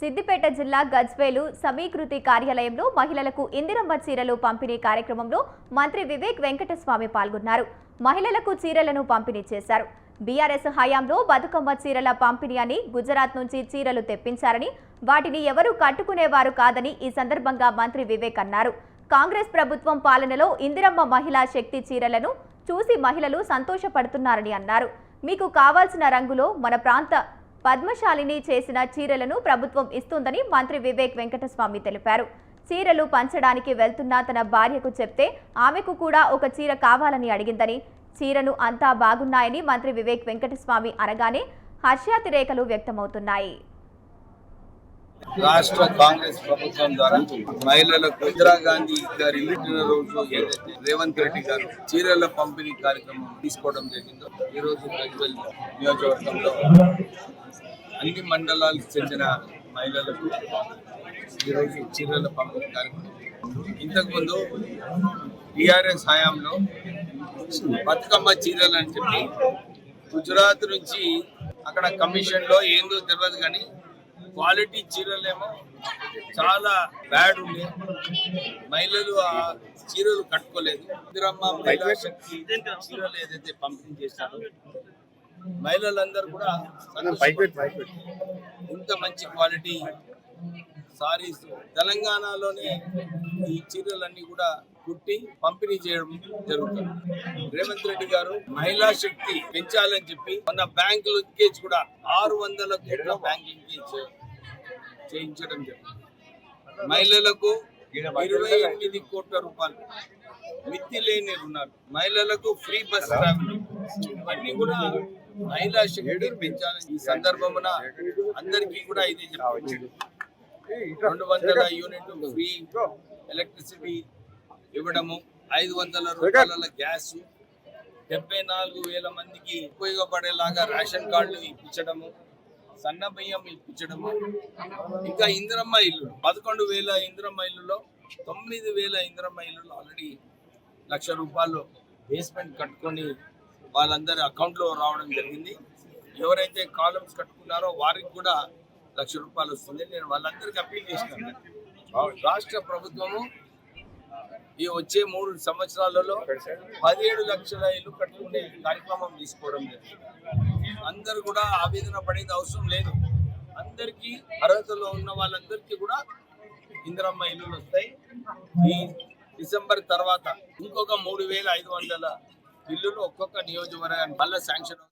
సిద్దిపేట జిల్లా గజ్వేలు సమీకృతి కార్యాలయంలో మహిళలకు ఇందిరమ్మ చీరలు పంపిణీ కార్యక్రమంలో మంత్రి వివేక్ వెంకటస్వామి పాల్గొన్నారు. మహిళలకు చీరలను పంపిణీ చేశారు. బీఆర్ఎస్ హయాంలో బతుకమ్మ చీరల పంపిణీ అని గుజరాత్ నుంచి చీరలు తెప్పించారని, వాటిని ఎవరూ కట్టుకునేవారు కాదని ఈ సందర్భంగా మంత్రి వివేక్ అన్నారు. కాంగ్రెస్ ప్రభుత్వం పాలనలో ఇందిరమ్మ మహిళా శక్తి చీరలను చూసి మహిళలు సంతోషపడుతున్నారని అన్నారు. మీకు కావాల్సిన రంగులో మన ప్రాంత పద్మశాలిని చేసిన చీరలను ప్రభుత్వం ఇస్తుందని మంత్రి వివేక్ వెంకటస్వామి తెలిపారు. చీరలు పంచడానికి వెళ్తున్న తన భార్యకు చెప్తే ఆమెకు కూడా ఒక చీర కావాలని అడిగిందని, చీరను అంతా బాగున్నాయని మంత్రి వివేక్ వెంకటస్వామి అనగానే హర్షాతిరేకలు వ్యక్తమవుతున్నాయి. రాష్ట్ర కాంగ్రెస్ ప్రభుత్వం ద్వారా మహిళలకు ఇందిరాగాంధీ గారి రోజు ఏదైతే రేవంత్ రెడ్డి గారు చీరల పంపిణీ కార్యక్రమం తీసుకోవడం జరిగిందో, ఈ రోజు గజ్వేల్ నియోజకవర్గంలో అన్ని మండలాలకు చెందిన మహిళలకు ఈరోజు చీరల పంపిణీ కార్యక్రమం. ఇంతకుముందు టీఆర్ఎస్ హయాంలో బతుకమ్మ చీరలు అని చెప్పి గుజరాత్ నుంచి అక్కడ కమిషన్లో ఏందో తెలియదు కానీ క్వాలిటీ చీరలేమో చాలా బ్యాడ్ ఉండే, మహిళలు ఆ చీరలు కట్టుకోలేదు. ఇందిరమ్మ మహిళా శక్తి చీరలు ఏదైతే పంపిణీ చేశారో మహిళలందరూ కూడా ఇంత మంచి క్వాలిటీ సారీస్ తెలంగాణలోనే ఈ చీరలన్నీ కూడా కుట్టి పంపిణీ చేయడం జరుగుతుంది. రేవంత్ రెడ్డి గారు మహిళా శక్తి పెంచాలని చెప్పి మన బ్యాంకు లింకేజ్ కూడా 600 కోట్ల బ్యాంక్ లింకేజ్ చేయించడం జరిగింది. మహిళలకు 28 కోట్ల రూపాయలు మిత్తి లేని రుణాలు, మహిళలకు ఫ్రీ బస్ ట్రావెల్, ఇవన్నీ కూడా మహిళా శక్తి పెంచాలని ఈ సందర్భమున అందరికీ కూడా ఇదే చెప్పవచ్చు. 200 యూనిట్ ఫ్రీ ఎలక్ట్రిసిటీ ఇవ్వడము, 500 రూపాయల గ్యాస్, 74,000 మందికి ఉపయోగపడేలాగా రేషన్ కార్డులు ఇప్పించడము, సన్న బియ్యం ఇప్పించడము, ఇంకా ఇందిరమ్మ ఇల్లు 11,000 ఇందిరమ్మ ఇల్లులో 9,000 ఇందిరమ్మ ఇల్లులో ఆల్రెడీ 1,00,000 రూపాయలు బేస్మెంట్ కట్టుకొని వాళ్ళందరి అకౌంట్లో రావడం జరిగింది. ఎవరైతే కాలమ్స్ కట్టుకున్నారో వారికి కూడా 1,00,000 రూపాయలు వస్తుంది. నేను వాళ్ళందరికీ అప్పీల్ చేసినాను, రాష్ట్ర ప్రభుత్వము ఈ వచ్చే 3 సంవత్సరాలలో 17 లక్షల ఇల్లు కట్టుకునే కార్యక్రమం తీసుకోవడం జరిగింది. అందరూ కూడా ఆవేదన పడేది అవసరం లేదు. అందరికీ అర్హతలో ఉన్న వాళ్ళందరికీ కూడా ఇందిరమ్మ ఇల్లులు వస్తాయి. ఈ డిసెంబర్ తర్వాత ఇంకొక 3,500 ఇల్లులు ఒక్కొక్క నియోజకవర్గానికి మళ్ళీ శాంక్షన్